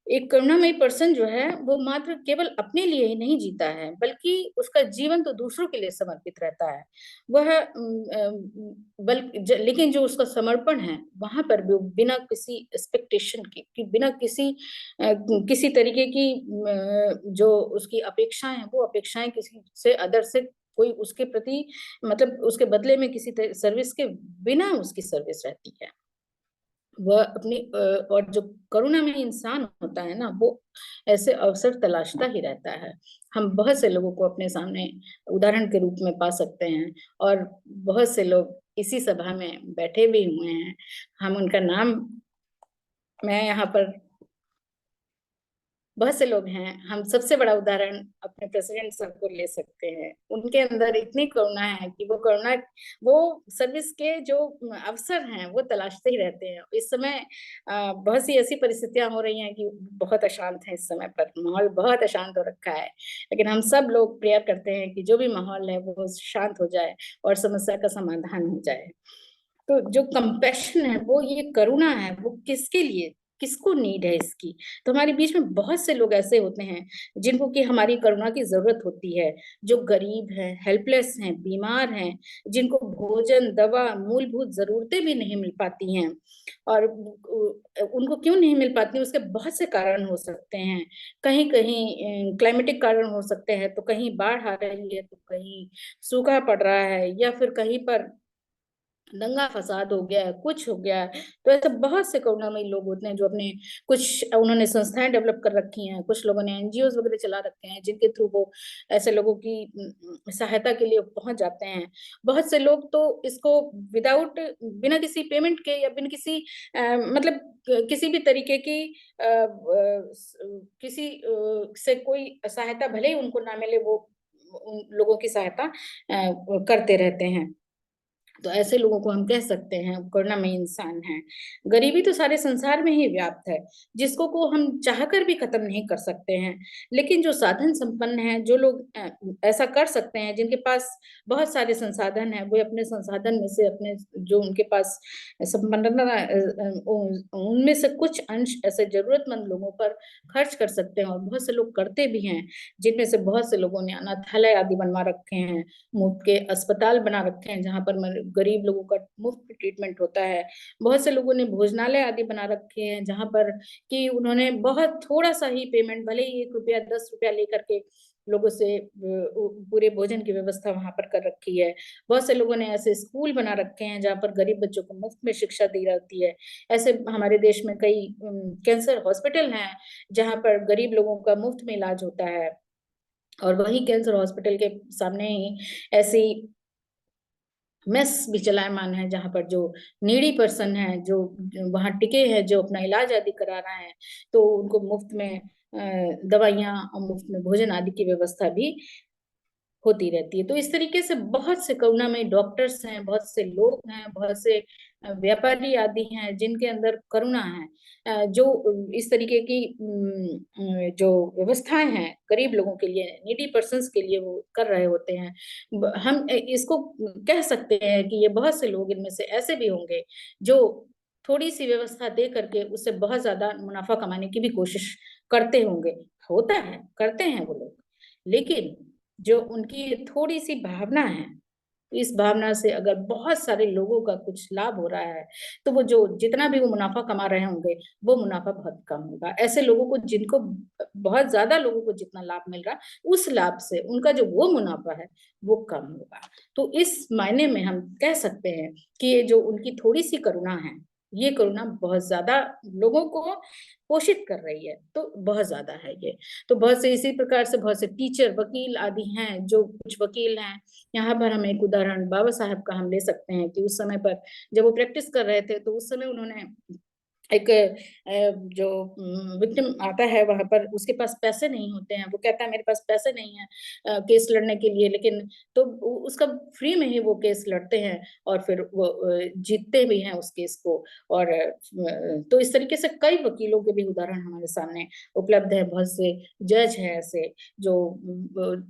एक करुणामयी पर्सन जो है वो मात्र केवल अपने लिए ही नहीं जीता है, बल्कि उसका जीवन तो दूसरों के लिए समर्पित रहता है। वह लेकिन जो उसका समर्पण है वहां पर भी बिना किसी एक्सपेक्टेशन की, बिना किसी तरीके की जो उसकी अपेक्षाएं हैं, वो अपेक्षाएं किसी से अदर से कोई उसके प्रति, मतलब उसके बदले में किसी सर्विस के बिना उसकी सर्विस रहती है। वह अपनी और जो करुणा में इंसान होता है ना, वो ऐसे अवसर तलाशता ही रहता है। हम बहुत से लोगों को अपने सामने उदाहरण के रूप में पा सकते हैं, और बहुत से लोग इसी सभा में बैठे भी हुए हैं। हम उनका नाम, मैं यहाँ पर बहुत से लोग हैं, हम सबसे बड़ा उदाहरण अपने प्रेसिडेंट सर को ले सकते हैं। उनके अंदर इतनी करुणा है कि वो सर्विस के जो अवसर हैं वो तलाशते ही रहते हैं। इस समय बहुत सी ऐसी परिस्थितियां हो रही हैं कि बहुत अशांत है, इस समय पर माहौल बहुत अशांत हो रखा है, लेकिन हम सब लोग प्रेयर करते हैं कि जो भी माहौल है वो शांत हो जाए और समस्या का समाधान हो जाए। तो जो कंपैशन है, वो ये करुणा है, वो किसके लिए, किसको नीड है इसकी। तो हमारे बीच में बहुत से लोग ऐसे होते हैं जिनको कि हमारी करुणा की जरूरत होती है, जो गरीब हैं, हेल्पलेस हैं, बीमार हैं, जिनको भोजन, दवा, मूलभूत जरूरतें भी नहीं मिल पाती हैं। और उनको क्यों नहीं मिल पाती, उसके बहुत से कारण हो सकते हैं। कहीं कहीं क्लाइमेटिक कारण हो सकते हैं, तो कहीं बाढ़ आ रही है, तो कहीं सूखा पड़ रहा है, या फिर कहीं पर दंगा फसाद हो गया है, कुछ हो गया है। तो ऐसे बहुत से करुणामयी लोग होते हैं जो अपने कुछ उन्होंने संस्थाएं डेवलप कर रखी हैं, कुछ लोगों ने एनजीओ वगैरह चला रखे हैं, जिनके थ्रू वो ऐसे लोगों की सहायता के लिए पहुंच जाते हैं। बहुत से लोग तो इसको विदाउट, बिना किसी पेमेंट के या बिना किसी मतलब किसी भी तरीके की किसी से कोई सहायता भले ही उनको ना मिले, वो उन लोगों की सहायता करते रहते हैं। तो ऐसे लोगों को हम कह सकते हैं करुणामयी इंसान हैं। गरीबी तो सारे संसार में ही व्याप्त है, जिसको को हम चाहकर भी खत्म नहीं कर सकते हैं। लेकिन जो साधन संपन्न हैं, जो लोग ऐसा कर सकते हैं, जिनके पास बहुत सारे संसाधन हैं, वो अपने संसाधन में से अपने जो उनके पास संपन्नता उनमें से कुछ अंश ऐसे जरूरतमंद लोगों पर खर्च कर सकते हैं, और बहुत से लोग करते भी हैं। जिनमें से बहुत से लोगों ने अनाथालय आदि बनवा रखे हैं, मुफ्त के अस्पताल बना रखे हैं जहाँ पर गरीब लोगों का मुफ्त ट्रीटमेंट होता है। बहुत से लोगों ने भोजनालय आदि बना रखे हैं जहाँ पर कि उन्होंने बहुत थोड़ा सा ही पेमेंट, भले ही 1 रुपया 10 रुपया लेकर के लोगों से पूरे भोजन की व्यवस्था वहां पर कर रखी है। बहुत से लोगों ने ऐसे स्कूल बना रखे हैं जहाँ पर गरीब बच्चों को मुफ्त में शिक्षा दी जाती है। ऐसे हमारे देश में कई कैंसर हॉस्पिटल हैं जहाँ पर गरीब लोगों का मुफ्त में इलाज होता है। और वही कैंसर हॉस्पिटल के सामने ही ऐसी मेस भी चलायमान है जहाँ पर जो नीडी पर्सन है, जो वहाँ टिके हैं, जो अपना इलाज आदि करा रहे हैं, तो उनको मुफ्त में दवाइयाँ और मुफ्त में भोजन आदि की व्यवस्था भी होती रहती है। तो इस तरीके से बहुत से करुणामयी डॉक्टर्स हैं, बहुत से लोग हैं, बहुत से व्यापारी आदि हैं जिनके अंदर करुणा है, जो इस तरीके की जो व्यवस्थाएं हैं गरीब लोगों के लिए, नीडी पर्सन्स के लिए वो कर रहे होते हैं। हम इसको कह सकते हैं कि ये बहुत से लोग इनमें से ऐसे भी होंगे जो थोड़ी सी व्यवस्था दे करके उससे बहुत ज्यादा मुनाफा कमाने की भी कोशिश करते होंगे। होता है, करते हैं वो लोग। लेकिन जो उनकी थोड़ी सी भावना है, इस भावना से अगर बहुत सारे लोगों का कुछ लाभ हो रहा है, तो वो जो जितना भी वो मुनाफा कमा रहे होंगे, वो मुनाफा बहुत कम होगा। ऐसे लोगों को जिनको बहुत ज्यादा लोगों को जितना लाभ मिल रहा, उस लाभ से उनका जो वो मुनाफा है वो कम होगा। तो इस मायने में हम कह सकते हैं कि ये जो उनकी थोड़ी सी करुणा है, ये करुणा बहुत ज्यादा लोगों को पोषित कर रही है, तो बहुत ज्यादा है ये। तो बहुत से इसी प्रकार से बहुत से टीचर, वकील आदि हैं, जो कुछ वकील हैं। यहाँ पर हम एक उदाहरण बाबा साहब का हम ले सकते हैं कि उस समय पर जब वो प्रैक्टिस कर रहे थे, तो उस समय उन्होंने एक जो विक्टिम आता है वहां पर, उसके पास पैसे नहीं होते हैं, वो कहता है मेरे पास पैसे नहीं है केस लड़ने के लिए, लेकिन तो उसका फ्री में ही वो केस लड़ते हैं और फिर वो जीतते भी हैं उस केस को। और तो इस तरीके से कई वकीलों के भी उदाहरण हमारे सामने उपलब्ध है। बहुत से जज हैं ऐसे जो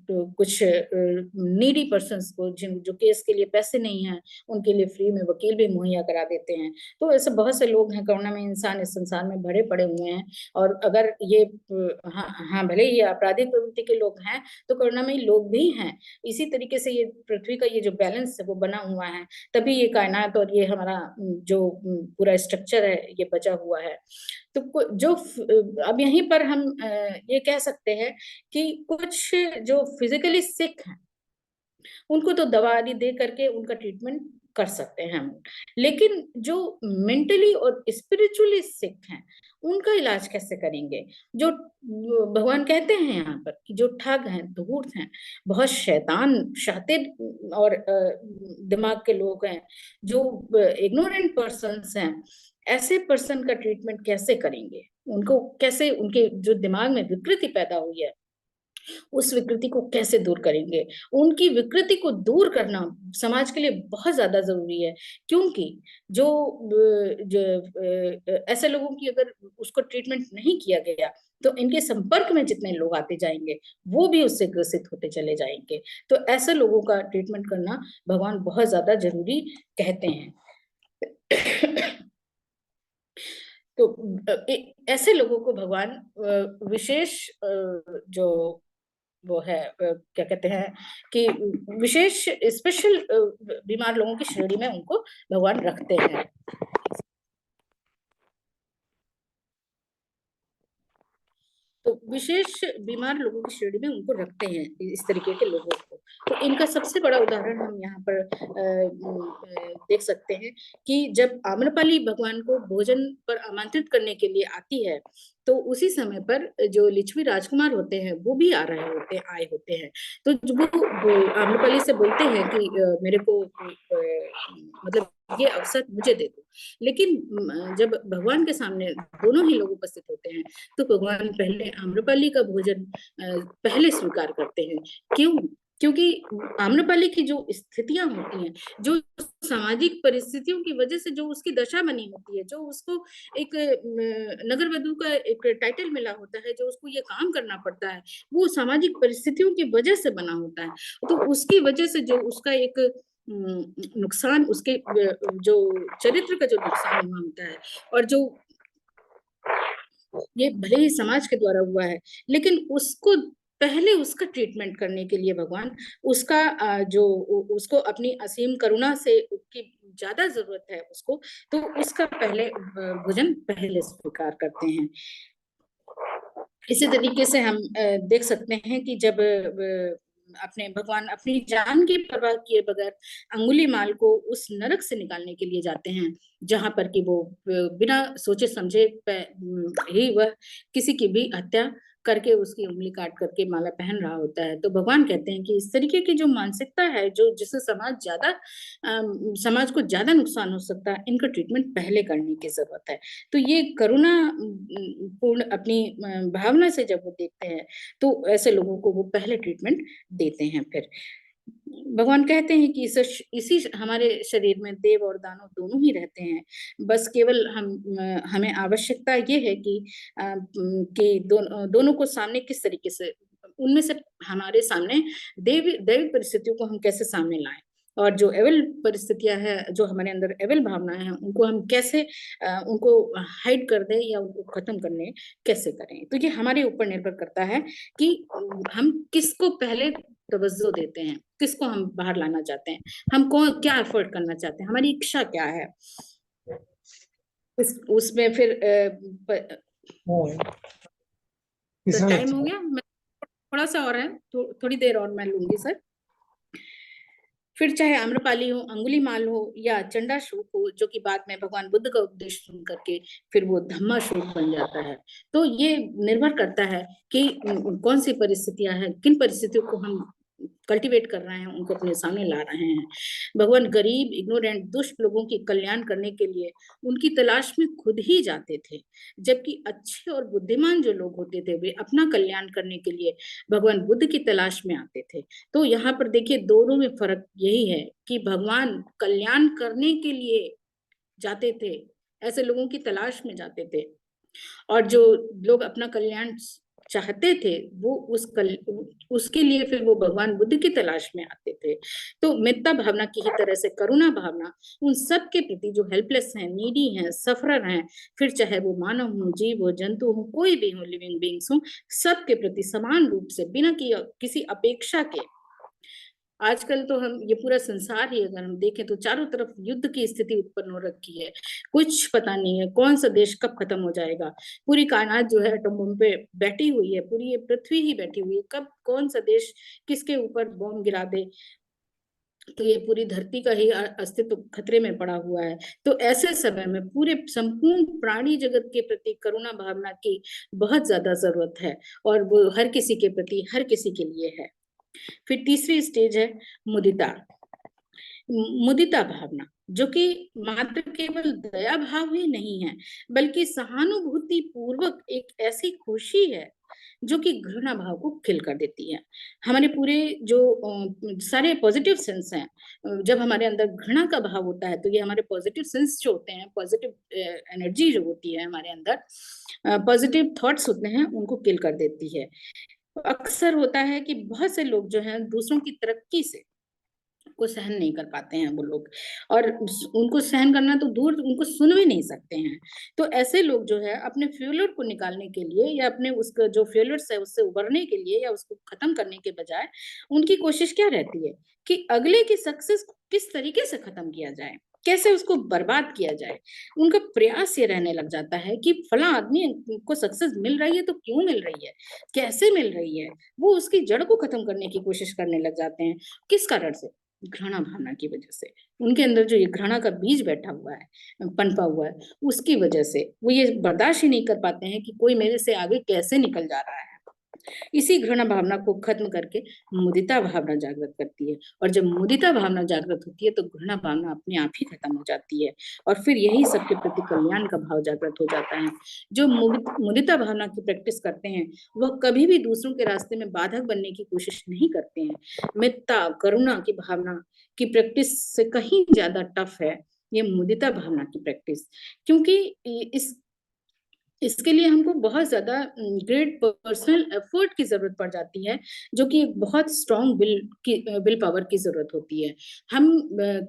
तो कुछ नीडी पर्सन्स को, जिन जो केस के लिए पैसे नहीं है, उनके लिए फ्री में वकील भी मुहैया करा देते हैं। तो ऐसे बहुत से लोग हैं, करुणा में इंसान इस संसार में भरे पड़े हुए हैं। और अगर ये हाँ हाँ, भले ही ये आपराधिक प्रवृत्ति के लोग हैं, तो करुणामयी लोग भी हैं। इसी तरीके से ये पृथ्वी का ये जो बैलेंस है वो बना हुआ है, तभी ये कायनात और ये हमारा जो पूरा स्ट्रक्चर है ये बचा हुआ है। तो जो अब यहीं पर हम ये कह सकते हैं कि कुछ जो फिजिकली सिक हैं, उनको तो दवा आदि दे करके उनका ट्रीटमेंट कर सकते हैं हम। लेकिन जो मेंटली और स्पिरिचुअली सिक हैं, उनका इलाज कैसे करेंगे? जो भगवान कहते हैं यहाँ पर कि जो ठग हैं, धूर्त हैं, बहुत शैतान शातिर और दिमाग के लोग हैं, जो इग्नोरेंट पर्सन्स हैं, ऐसे पर्सन का ट्रीटमेंट कैसे करेंगे? उनको कैसे, उनके जो दिमाग में विकृति पैदा हुई है, उस विकृति को कैसे दूर करेंगे? उनकी विकृति को दूर करना समाज के लिए बहुत ज्यादा जरूरी है। क्योंकि जो ऐसे लोगों की अगर उसको ट्रीटमेंट नहीं किया गया, तो इनके संपर्क में जितने लोग आते जाएंगे, वो भी उससे ग्रसित होते चले जाएंगे। तो ऐसे लोगों का ट्रीटमेंट करना भगवान बहुत ज्यादा जरूरी कहते हैं। तो ऐसे लोगों को भगवान विशेष जो वो है क्या कहते हैं कि विशेष स्पेशल बीमार लोगों की श्रेणी में उनको भगवान रखते हैं। तो विशेष बीमार लोगों की श्रेणी में उनको रखते हैं, इस तरीके के लोगों को। तो इनका सबसे बड़ा उदाहरण हम यहाँ पर देख सकते हैं कि जब आम्रपाली भगवान को भोजन पर आमंत्रित करने के लिए आती है, तो उसी समय पर जो लिच्छवी राजकुमार होते हैं वो भी आ रहे होते आए होते हैं। तो वो आम्रपाली से बोलते हैं कि मेरे को मतलब ये अवसर मुझे दे दो। लेकिन जब भगवान के सामने दोनों ही लोग उपस्थित होते हैं, तो भगवान पहले आम्रपाली का भोजन पहले स्वीकार करते हैं। क्यों? क्योंकि आम्रपाली की जो स्थितियां होती हैं, जो सामाजिक परिस्थितियों की वजह से जो उसकी दशा बनी होती है, जो उसको एक नगर वधु का एक टाइटल मिला होता है, जो उसको ये काम करना पड़ता है, वो सामाजिक परिस्थितियों की वजह से बना होता है। तो उसकी वजह से जो उसका एक नुकसान, उसके जो चरित्र का जो नुकसान हुआ होता है, और जो ये भले ही समाज के द्वारा हुआ है, लेकिन उसको पहले उसका ट्रीटमेंट करने के लिए भगवान उसका जो उसको अपनी असीम करुणा से, उसकी ज्यादा जरूरत है उसको, तो उसका पहले भोजन पहले स्वीकार करते हैं। इसी तरीके से हम देख सकते हैं कि जब अपने भगवान अपनी जान की परवाह किए बगैर अंगुली माल को उस नरक से निकालने के लिए जाते हैं, जहां पर कि वो बिना सोचे समझे ही वह किसी की भी हत्या करके उसकी उंगली काट करके माला पहन रहा होता है। तो भगवान कहते हैं कि इस तरीके की जो मानसिकता है, जो जिससे समाज को ज्यादा नुकसान हो सकता है, इनका ट्रीटमेंट पहले करने की जरूरत है। तो ये करुणा पूर्ण अपनी भावना से जब वो देखते हैं, तो ऐसे लोगों को वो पहले ट्रीटमेंट देते हैं। फिर भगवान कहते हैं कि इसी हमारे शरीर में देव और दानव दोनों ही रहते हैं। बस केवल हमें आवश्यकता ये है कि दोनों को सामने किस तरीके से, उनमें से हमारे सामने दैविक परिस्थितियों को हम कैसे सामने लाएं। और जो एविल परिस्थितियां हैं, जो हमारे अंदर एविल भावनाएं हैं, उनको हम कैसे उनको हाइड कर दें या उनको खत्म करने कैसे करें। तो ये हमारे ऊपर निर्भर करता है कि हम किसको पहले तवज्जो देते हैं, किसको हम बाहर लाना चाहते हैं, हम कौन क्या एफर्ट करना चाहते हैं, हमारी इच्छा क्या है। उसमें फिर तो टाइम हो गया, मैं थोड़ा सा और है, थोड़ी देर और मैं लूंगी सर। फिर चाहे आम्रपाली हो, अंगुलीमाल हो या चंडाशोक हो, जो कि बाद में भगवान बुद्ध का उपदेश सुन करके फिर वो धम्माशोक बन जाता है। तो ये निर्भर करता है कि कौन सी परिस्थितियां हैं, किन परिस्थितियों को हम कल्टीवेट कर रहे हैं, उनको अपने सामने ला रहे हैं। भगवान गरीब, इग्नोरेंट, दुष्ट लोगों की कल्याण करने के लिए उनकी तलाश में खुद ही जाते थे, जबकि अच्छे और बुद्धिमान जो लोग होते थे वे अपना कल्याण करने के लिए भगवान बुद्ध की तलाश में आते थे। तो यहाँ पर देखिए दोनों में फर्क यही है कि भगवान कल्याण करने के लिए जाते थे, ऐसे लोगों की तलाश में जाते थे, और जो लोग अपना कल्याण चाहते थे वो उसके लिए फिर वो भगवान बुद्ध की तलाश में आते थे। तो मेत्ता भावना की ही तरह से करुणा भावना उन सब के प्रति जो हेल्पलेस हैं, नीडी हैं, सफरर हैं, फिर चाहे वो मानव हो, जीव हो, जंतु हो, कोई भी हो, लिविंग बींग्स हो, सबके प्रति समान रूप से बिना किसी अपेक्षा के। आजकल तो हम ये पूरा संसार ही अगर हम देखें तो चारों तरफ युद्ध की स्थिति उत्पन्न हो रखी है, कुछ पता नहीं है कौन सा देश कब खत्म हो जाएगा। पूरी कायनात जो है एटम बम पे बैठी हुई है, पूरी ये पृथ्वी ही बैठी हुई है, कब कौन सा देश किसके ऊपर बम गिरा दे। तो ये पूरी धरती का ही अस्तित्व खतरे में पड़ा हुआ है। तो ऐसे समय में पूरे संपूर्ण प्राणी जगत के प्रति करुणा भावना की बहुत ज्यादा जरूरत है, और वो हर किसी के प्रति, हर किसी के लिए है। फिर तीसरी स्टेज है मुदिता। मुदिता भावना, जो कि मात्र केवल दया भाव ही नहीं है, बल्कि सहानुभूति पूर्वक एक ऐसी खुशी है जो कि घृणा भाव को किल कर देती है। हमारे पूरे जो सारे पॉजिटिव सेंस हैं, जब हमारे अंदर घृणा का भाव होता है तो ये हमारे पॉजिटिव सेंस जो होते हैं, पॉजिटिव एनर्जी जो होती है हमारे अंदर, पॉजिटिव थॉट्स होते हैं, उनको किल कर देती है। अक्सर होता है कि बहुत से लोग जो हैं दूसरों की तरक्की से को सहन नहीं कर पाते हैं वो लोग, और उनको सहन करना तो दूर, उनको सुन भी नहीं सकते हैं। तो ऐसे लोग जो है अपने फेलियर को निकालने के लिए या अपने उसका जो फेलियर्स है उससे उबरने के लिए या उसको खत्म करने के बजाय उनकी कोशिश क्या रहती है कि अगले की सक्सेस को किस तरीके से खत्म किया जाए, कैसे उसको बर्बाद किया जाए। उनका प्रयास ये रहने लग जाता है कि फला आदमी को सक्सेस मिल रही है तो क्यों मिल रही है, कैसे मिल रही है, वो उसकी जड़ को खत्म करने की कोशिश करने लग जाते हैं। किस कारण से? घृणा भावना की वजह से। उनके अंदर जो ये घृणा का बीज बैठा हुआ है, पनपा हुआ है, उसकी वजह से वो ये बर्दाश्त ही नहीं कर पाते हैं कि कोई मेरे से आगे कैसे निकल जा रहा है। इसी घृणा भावना को खत्म करके मुदिता भावना जागृत करती है, और जब मुदिता भावना जागृत होती है तो घृणा भावना अपने आप ही खत्म हो जाती है, और फिर यही सबके प्रति कल्याण का भाव जागृत हो जाता है। जो मुदिता भावना की प्रैक्टिस करते हैं वह कभी भी दूसरों के रास्ते में बाधक बनने की कोशिश नहीं करते हैं। मेत्ता करुणा की भावना की प्रैक्टिस से कहीं ज्यादा टफ है ये मुदिता भावना की प्रैक्टिस, क्योंकि इसके लिए हमको बहुत ज्यादा ग्रेट पर्सनल एफर्ट की जरूरत पड़ जाती है, जो कि एक बहुत स्ट्रॉन्ग विल पावर की जरूरत होती है। हम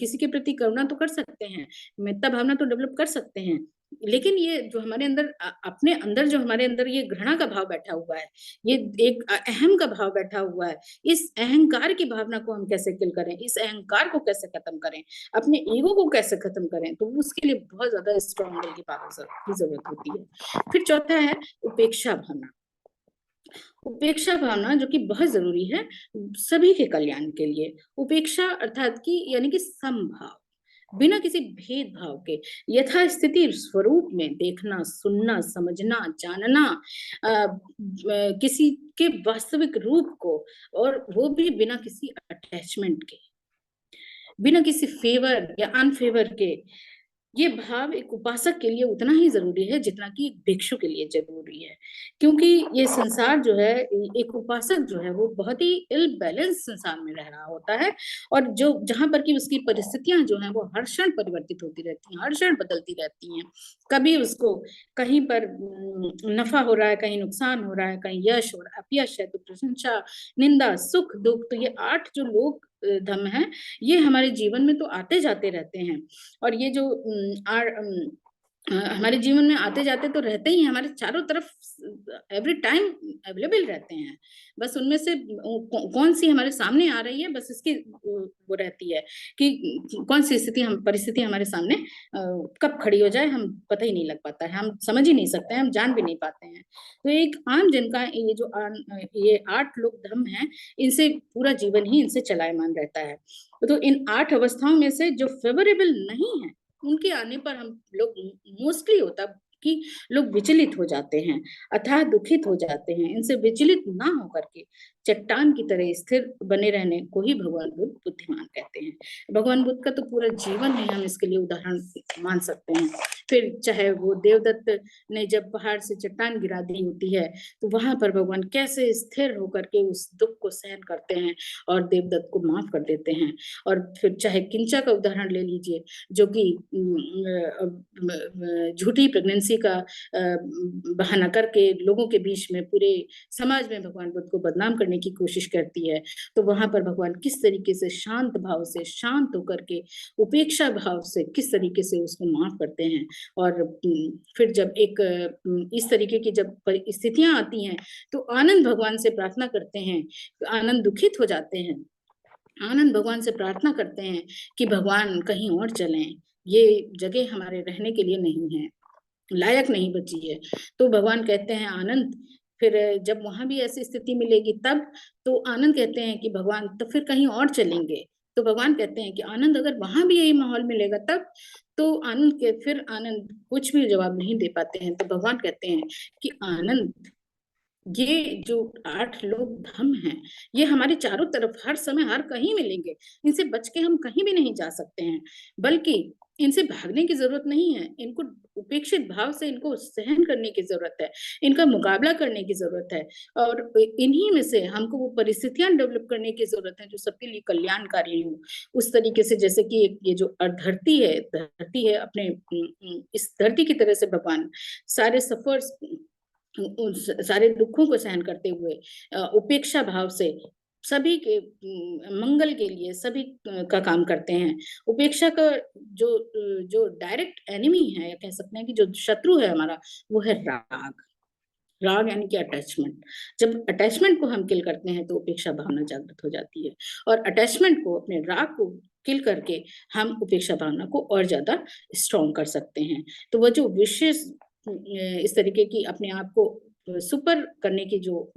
किसी के प्रति करुणा तो कर सकते हैं, मेत्ता भावना तो डेवलप कर सकते हैं, लेकिन ये जो हमारे अंदर अपने अंदर जो हमारे अंदर ये घृणा का भाव बैठा हुआ है, ये एक अहम का भाव बैठा हुआ है, इस अहंकार की भावना को हम कैसे किल करें, इस अहंकार को कैसे खत्म करें, अपने ईगो को कैसे खत्म करें, तो उसके लिए बहुत ज्यादा स्ट्रॉन्ग विल की पावर की जरूरत होती है। फिर चौथा है उपेक्षा भावना। उपेक्षा भावना जो कि बहुत जरूरी है सभी के कल्याण के लिए। उपेक्षा अर्थात कि यानी कि समभाव, बिना किसी भेदभाव के यथास्थिति स्वरूप में देखना, सुनना, समझना, जानना, किसी के वास्तविक रूप को, और वो भी बिना किसी अटैचमेंट के, बिना किसी फेवर या अनफेवर के। ये भाव एक उपासक के लिए उतना ही जरूरी है जितना कि एक भिक्षु के लिए जरूरी है, क्योंकि ये संसार जो है, एक उपासक जो है वो बहुत ही इल बैलेंस संसार में रह रहा होता है, और जो जहां पर कि उसकी परिस्थितियां जो हैं वो हर क्षण परिवर्तित होती रहती हैं, हर क्षण बदलती रहती हैं। कभी उसको कहीं पर नफा हो रहा है, कहीं नुकसान हो रहा है, कहीं यश और अपयश है, तो प्रशंसा, निंदा, सुख, दुख, तो ये 8 जो लोग धम है, ये हमारे जीवन में तो आते जाते रहते हैं। और ये जो हमारे जीवन में आते जाते तो रहते ही हैं, हमारे चारों तरफ एवरी टाइम अवेलेबल रहते हैं। बस उनमें से कौन सी हमारे सामने आ रही है, बस इसकी वो रहती है कि कौन सी स्थिति हम परिस्थिति हमारे सामने कब खड़ी हो जाए, हम पता ही नहीं लग पाता है, हम समझ ही नहीं सकते हैं, हम जान भी नहीं पाते हैं। तो एक आम जन का ये जो ये 8 लोक धर्म है, इनसे पूरा जीवन ही इनसे चलायमान रहता है। तो इन 8 अवस्थाओं में से जो फेवरेबल नहीं है, उनके आने पर हम लोग मोस्टली होता कि लोग विचलित हो जाते हैं, अथाह दुखित हो जाते हैं। इनसे विचलित ना होकर के चट्टान की तरह स्थिर बने रहने को ही भगवान बुद्ध बुद्धिमान कहते हैं। भगवान बुद्ध का तो पूरा जीवन ही हम इसके लिए उदाहरण मान सकते हैं। फिर चाहे वो देवदत्त ने जब पहाड़ से चट्टान गिरा दी होती है, तो वहां पर भगवान कैसे स्थिर होकर के उस दुख को सहन करते हैं और देवदत्त को माफ कर देते हैं। और फिर चाहे किंचा का उदाहरण ले लीजिए, जो कि झूठी प्रेगनेंसी का बहाना करके लोगों के बीच में पूरे समाज में भगवान बुद्ध को बदनाम करने की कोशिश करती है। तो वहां पर भगवान किस तरीके से शांत भाव से, शांत होकर के, उपेक्षा भाव से किस तरीके से उसको माफ करते हैं। और फिर जब एक इस तरीके की जब स्थितियां आती हैं, तो आनंद भगवान से प्रार्थना करते हैं, तो आनंद दुखित हो जाते हैं, आनंद भगवान से प्रार्थना करते हैं कि भगवान कहीं और चलें, ये जगह हमारे रहने के लिए नहीं है, लायक नहीं बची है। तो भगवान कहते हैं आनंद, फिर जब वहां भी ऐसी स्थिति मिलेगी तब, तो आनंद कहते हैं कि भगवान तो फिर कहीं और चलेंगे। तो भगवान कहते हैं कि आनंद अगर वहां भी यही माहौल मिलेगा तब, तो आनंद के फिर आनंद कुछ भी जवाब नहीं दे पाते हैं। तो भगवान कहते हैं कि आनंद, ये जो 8 लोक धम हैं, ये हमारे चारों तरफ हर समय हर कहीं मिलेंगे। इनसे बच के हम कहीं भी नहीं जा सकते हैं, बल्कि इनसे भागने की जरूरत नहीं है। इनको उपेक्षित भाव से इनको सहन करने की जरूरत है, इनका मुकाबला करने की जरूरत है। और इन्हीं में से हमको वो परिस्थितियां डेवलप करने की जरूरत है जो सबके लिए कल्याणकारी हो। उस तरीके से जैसे कि ये जो धरती है अपने इस धरती की तरह से भगवान सारे सफर्स, उन सारे दुखों को सहन करते हुए उपेक्षा भाव से सभी के मंगल के लिए सभी का काम करते हैं। उपेक्षा का जो डायरेक्ट एनिमी है, या कह सकते हैं कि जो शत्रु है हमारा, वो है राग। राग यानी कि अटैचमेंट। जब अटैचमेंट को हम किल करते हैं, तो उपेक्षा भावना जागृत हो जाती है, और अटैचमेंट को, अपने राग को किल करके हम उपेक्षा भावना को और ज्यादा स्ट्रॉन्ग कर सकते हैं। तो वह जो विशेष इस तरीके की अपने आप को सुपर करने की जो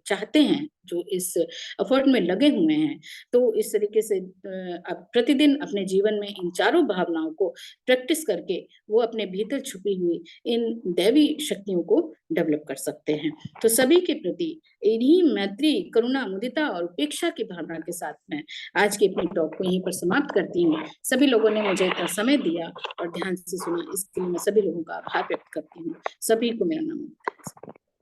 चाहते हैं, जो इस एफर्ट में लगे हुए हैं, तो इस तरीके से अब प्रतिदिन अपने जीवन में इन चारों भावनाओं को प्रैक्टिस करके वो अपने भीतर छुपी हुई इन दैवी शक्तियों को डेवलप कर सकते हैं। तो सभी के प्रति इन्हीं मैत्री, करुणा, मुदिता और उपेक्षा की भावना के साथ में आज की अपनी टॉक को यहीं पर समाप्त करती हूँ। सभी लोगों ने मुझे इतना समय दिया और ध्यान से सुना, इसके लिए मैं सभी लोगों का आभार व्यक्त करती हूँ। सभी को मेरा नमन।